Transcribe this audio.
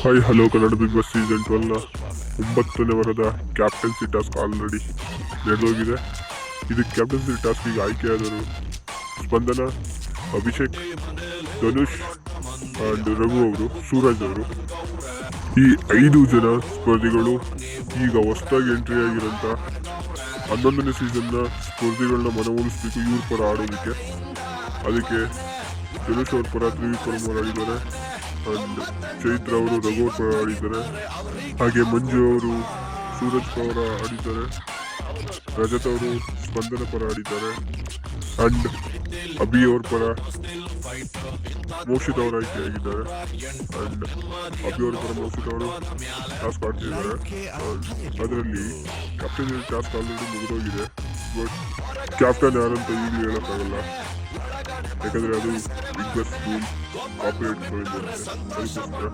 Hi hello Kannada Bigg Boss season 12ನ 9ನೇ ವಾರದ ಕ್ಯಾಪ್ಟನ್ಸಿ ಟಾಸ್ಕ್ ಆಲ್ರೆಡಿ ನಡೆದೋಗಿದೆ. ಇದಕ್ಕೆ ಕ್ಯಾಪ್ಟನ್ಸಿ ಟಾಸ್ಕಿಗೆ ಆಯ್ಕೆಯಾದರು ಸ್ಪಂದನ, ಅಭಿಷೇಕ್, ಧನುಷ್ ಆ್ಯಂಡ್ ರಘು ಅವರು, ಸೂರಜ್ ಅವರು. ಈ 5 ಜನ ಸ್ಪರ್ಧಿಗಳು ಈಗ ಹೊಸದಾಗಿ ಎಂಟ್ರಿ ಆಗಿರೋಂಥ 11ನೇ ಸೀಸನ್ನ ಸ್ಪರ್ಧಿಗಳನ್ನ ಮನವೊಲಿಸ್ಬೇಕು ಇವ್ರ ಪರ ಆಡೋದಕ್ಕೆ. ಅದಕ್ಕೆ ಧನುಷ್ ಅವ್ರ ಪರ ತ್ರಿವಿಕ್ರಮ್ ಅವರು ಆಡಿದ್ದಾರೆ ಅಂಡ್ ಚೈತ್ರ ಅವರು ರಘು ಪರ ಆಡಿದ್ದಾರೆ. ಹಾಗೆ ಮಂಜು ಅವರು ಸೂರಜ್ ಪರ ಆಡಿದ್ದಾರೆ. ರಜತ್ ಅವರು ಸ್ಪಂದನ ಪರ ಆಡಿದ್ದಾರೆ. ಅಂಡ್ ಅಭಿ ಅವ್ರ ಪರ ಮೋಕ್ಷಿತ್ ಅವರು ಆಯ್ಕೆಯಾಗಿದ್ದಾರೆ. ಅಂಡ್ ಅಭಿ ಅವ್ರ ಪರ ಮೋಕ್ಷಿತ್ ಅವರು ಟಾಸ್ಕ್ ಆಡ್ತಿದ್ದಾರೆ. ಅದರಲ್ಲಿ ಕ್ಯಾಪ್ಟನ್ ಟಾಸ್ಕ್ ಆಲ್ರೆಡಿ ಮುಗಿದೋಗಿದೆ. ಬಟ್ ಕ್ಯಾಪ್ಟನ್ ಯಾರಂತ ಈಗಲೂ ಹೇಳೋಕ್ಕಾಗಲ್ಲ, ಯಾಕಂದರೆ ಅದು ಬಿಗ್ ಬಾಸ್ ರೂಲ್ ಕಾಪರೇಟ್ ಅದಕ್ಕೋಸ್ಕರ